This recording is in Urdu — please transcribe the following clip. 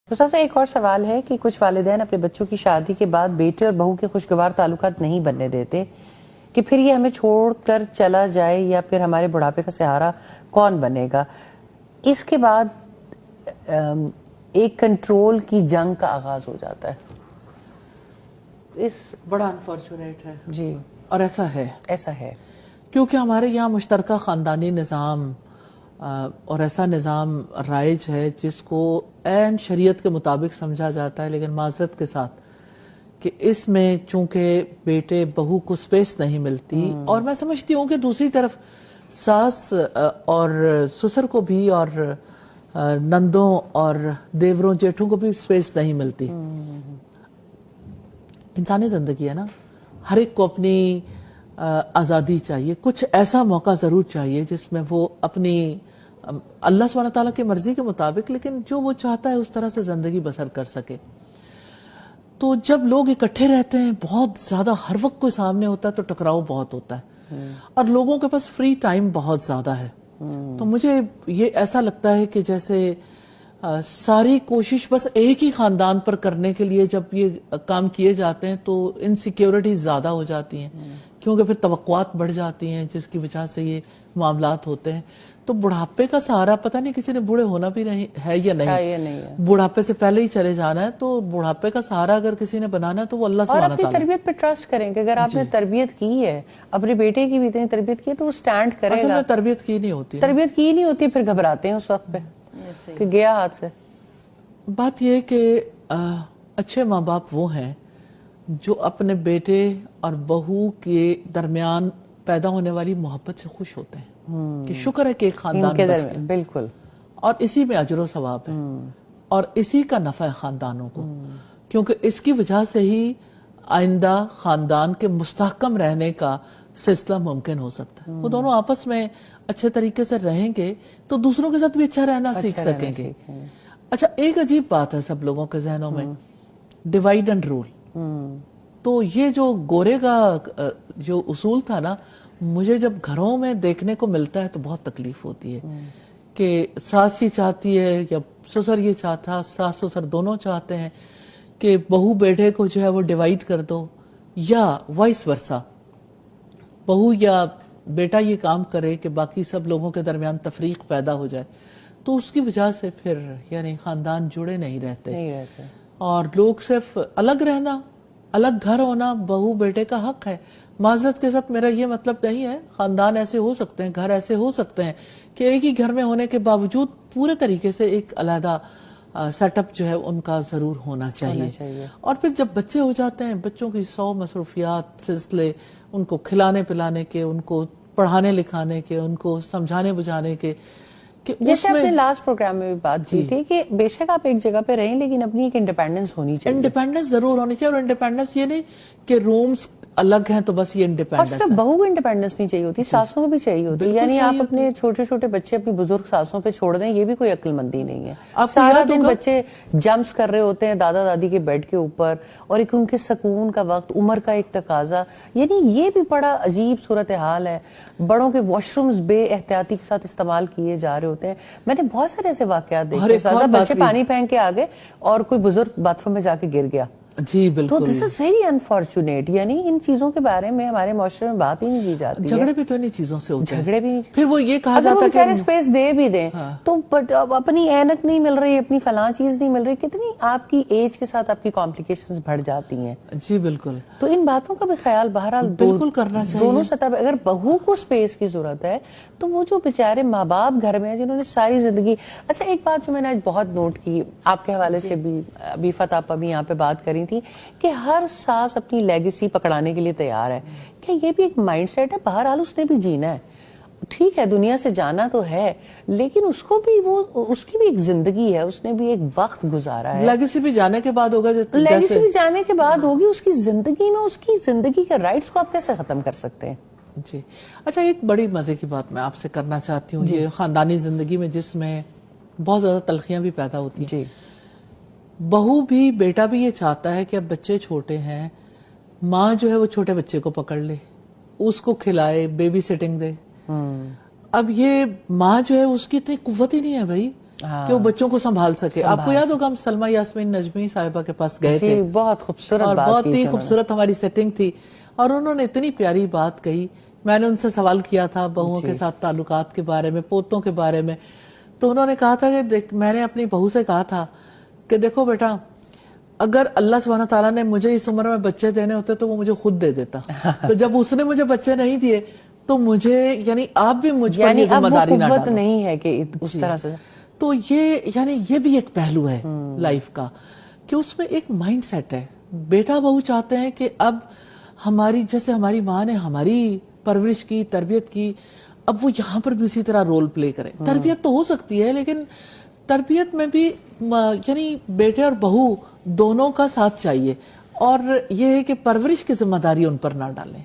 تو ایک اور سوال ہے کہ کچھ والدین اپنے بچوں کی شادی کے بعد بیٹے اور بہو کے خوشگوار تعلقات نہیں بننے دیتے کہ پھر یہ ہمیں چھوڑ کر چلا جائے یا پھر ہمارے بڑھاپے کا سہارا کون بنے گا. اس کے بعد ایک کنٹرول کی جنگ کا آغاز ہو جاتا ہے. بڑا انفارچونیٹ ہے جی، اور ایسا ہے کیونکہ ہمارے یہاں مشترکہ خاندانی نظام اور ایسا نظام رائج ہے جس کو عین شریعت کے مطابق سمجھا جاتا ہے، لیکن معذرت کے ساتھ کہ اس میں چونکہ بیٹے بہو کو سپیس نہیں ملتی، اور میں سمجھتی ہوں کہ دوسری طرف ساس اور سسر کو بھی اور نندوں اور دیوروں جیٹھوں کو بھی سپیس نہیں ملتی. انسانی زندگی ہے نا، ہر ایک کو اپنی آزادی چاہیے، کچھ ایسا موقع ضرور چاہیے جس میں وہ اپنی اللہ سبحانہ تعالیٰ کی مرضی کے مطابق لیکن جو وہ چاہتا ہے اس طرح سے زندگی بسر کر سکے. تو جب لوگ اکٹھے رہتے ہیں بہت زیادہ ہر وقت کوئی سامنے ہوتا ہے تو ٹکراؤ بہت ہوتا ہے، اور لوگوں کے پاس فری ٹائم بہت زیادہ ہے. تو مجھے یہ ایسا لگتا ہے کہ جیسے ساری کوشش بس ایک ہی خاندان پر کرنے کے لیے جب یہ کام کیے جاتے ہیں تو انسیکیورٹیز زیادہ ہو جاتی ہیں، کیونکہ پھر توقعات بڑھ جاتی ہیں جس کی وجہ سے یہ معاملات ہوتے ہیں. تو بڑھاپے کا سہارا پتہ نہیں کسی نے بوڑھے ہونا بھی نہیں ہے یا نہیں، بڑھاپے سے پہلے ہی چلے جانا ہے. تو بڑھاپے کا سہارا اگر کسی نے بنانا ہے تو وہ اللہ سبحانہ تعالیٰ. اور اپنی تربیت پہ ٹرسٹ کریں کہ اگر آپ نے تربیت کی ہے، اپنے بیٹے کی بھی اتنی تربیت کی ہے تو وہ سٹینڈ کرے گا. اصل میں تربیت کی نہیں ہوتی پھر گھبراتے ہیں اس وقت پہ کہ گیا ہاتھ سے. بات یہ کہ اچھے ماں باپ وہ ہیں جو اپنے بیٹے اور بہو کے درمیان پیدا ہونے والی محبت سے خوش ہوتے ہیں کہ شکر ہے کہ ایک خاندان بس گیا، بالکل، اور اسی میں اجر و ثواب ہے اور اسی کا نفع ہے خاندانوں کو، کیونکہ اس کی وجہ سے ہی آئندہ خاندان کے مستحکم رہنے کا سلسلہ ممکن ہو سکتا ہے. وہ دونوں آپس میں اچھے طریقے سے رہیں گے تو دوسروں کے ساتھ بھی اچھا رہنا سیکھ سکیں گے. اچھا، ایک عجیب بات ہے سب لوگوں کے ذہنوں میں، ڈیوائیڈ اینڈ رول. تو یہ جو گورے کا جو اصول تھا نا، مجھے جب گھروں میں دیکھنے کو ملتا ہے تو بہت تکلیف ہوتی ہے کہ ساس یہ چاہتی ہے یا سسر یہ چاہتا، ساس سسر دونوں چاہتے ہیں کہ بہو بیٹے کو جو ہے وہ ڈیوائیڈ کر دو، یا وائس ورسا، بہو یا بیٹا یہ کام کرے کہ باقی سب لوگوں کے درمیان تفریق پیدا ہو جائے. تو اس کی وجہ سے پھر یعنی خاندان جڑے نہیں رہتے اور لوگ صرف الگ رہنا، الگ گھر ہونا بہو بیٹے کا حق ہے. معذرت کے ساتھ میرا یہ مطلب نہیں ہے، خاندان ایسے ہو سکتے ہیں، گھر ایسے ہو سکتے ہیں کہ ایک ہی گھر میں ہونے کے باوجود پورے طریقے سے ایک علیحدہ سیٹ اپ جو ہے ان کا ضرور ہونا چاہیے. اور پھر جب بچے ہو جاتے ہیں، بچوں کی 100 مصروفیات سلسلے، ان کو کھلانے پلانے کے، ان کو پڑھانے لکھانے کے، ان کو سمجھانے بجھانے کے. جیسے آپ نے لاسٹ پروگرام میں بھی بات کی تھی کہ بے شک آپ ایک جگہ پہ رہیں لیکن اپنی ایک انڈیپینڈنس ہونی چاہیے. انڈیپینڈنس ضرور ہونی چاہیے، اور انڈیپینڈنس یہ نہیں کہ رومز الگ ہیں تو بس یہ انڈیپینڈنس ہے. اور صرف بہو کو انڈیپینڈنس نہیں چاہیے ہوتی، ساسوں کو بھی چاہیے ہوتی. یعنی آپ اپنے چھوٹے چھوٹے بچے اپنی بزرگ ساسوں پہ چھوڑ دیں، یہ بھی کوئی عقل مندی نہیں ہے. سارا دن بچے جمپس کر رہے ہوتے ہیں دادا دادی کے بیڈ کے اوپر، اور ایک ان کے سکون کا وقت، عمر کا ایک تقاضا. یعنی یہ بھی بڑا عجیب صورتحال ہے. بڑوں کے واش رومز بے احتیاطی کے ساتھ استعمال کیے جا رہے ہوتے ہیں. میں نے بہت سارے ایسے واقعات دیکھے، بچے پانی پھینک کے آگے اور کوئی بزرگ باتھ روم میں جا کے گر گیا. جی بالکل. تو دس از ویری انفارچونیٹ. یعنی ان چیزوں کے بارے میں ہمارے معاشرے میں بات ہی نہیں کی جاتی. جھگڑے بھی تو انہی چیزوں سے ہوتے ہیں. جھگڑے بھی پھر وہ یہ کہا جاتا ہے کہ اسپیس دے بھی دیں تو اپنی اینک نہیں مل رہی، اپنی فلاں چیز نہیں مل رہی، کتنی آپ کی ایج کے ساتھ آپ کی کمپلیکیشنز بڑھ جاتی ہیں. جی بالکل. تو ان باتوں کا بھی خیال بہرحال بالکل کرنا چاہیے دونوں سطح پہ. اگر بہو کو اسپیس کی ضرورت ہے تو وہ جو بیچارے ماں باپ گھر میں ہیں جنہوں نے ساری زندگی. اچھا، ایک بات جو میں نے آج بہت نوٹ کی آپ کے حوالے سے بھی، ابھی فتح آپا بھی یہاں پہ بات کری تھی کہ ہر ساس اپنی لیگیسی پکڑانے کے لیے تیار ہے. کہ یہ بھی ایک مائنڈ سیٹ ہے، بہرحال اس نے بھی جینا ہے. ٹھیک ہے، دنیا سے جانا تو ہے لیکن اس کو بھی اس کی بھی ایک زندگی ہے، اس نے بھی ایک وقت گزارا ہے. لیگیسی بھی جانے کے بعد ہوگا، لیگیسی بھی جانے کے بعد ہوگی. اس کی زندگی میں اس کی زندگی کے رائٹس کو آپ کیسے ختم کر سکتے ہیں؟ جی اچھا، ایک بڑی مزے کی بات میں آپ سے کرنا چاہتی ہوں. یہ خاندانی زندگی میں جس میں بہت زیادہ تلخیاں بھی پیدا ہوتی ہیں. بہو بھی بیٹا بھی یہ چاہتا ہے کہ اب بچے چھوٹے ہیں، ماں جو ہے وہ چھوٹے بچے کو پکڑ لے، اس کو کھلائے، بیبی سیٹنگ دے. اب یہ ماں جو ہے اس کی اتنی قوت ہی نہیں ہے بھائی کہ وہ بچوں کو سنبھال سکے. آپ کو یاد ہوگا ہم سلمہ یاسمین نجمی صاحبہ کے پاس گئے تھے, بہت خوبصورت اور بات بہت ہی خوبصورت ہماری سیٹنگ تھی, اور انہوں نے اتنی پیاری بات کہی. میں نے ان سے سوال کیا تھا بہوؤں کے ساتھ تعلقات کے بارے میں, پوتوں کے بارے میں, تو انہوں نے کہا تھا کہ میں نے اپنی بہو سے کہا تھا کہ دیکھو بیٹا, اگر اللہ سبحانہ تعالیٰ نے مجھے اس عمر میں بچے دینے ہوتے تو وہ مجھے خود دے دیتا, تو جب اس نے مجھے بچے نہیں دیے تو مجھے, یعنی آپ بھی مجھ پر یہ ذمہ داری نہ ڈالو. قوت نہیں ہے کہ اس طرح سے. تو یہ بھی ایک پہلو ہے لائف کا کہ اس میں ایک مائنڈ سیٹ ہے. بیٹا بہو چاہتے ہیں کہ اب جیسے ہماری ماں نے ہماری پرورش کی, تربیت کی, اب وہ یہاں پر بھی اسی طرح رول پلے کریں. تربیت تو ہو سکتی ہے, لیکن تربیت میں بھی یعنی بیٹے اور بہو دونوں کا ساتھ چاہیے, اور یہ ہے کہ پرورش کی ذمہ داری ان پر نہ ڈالیں.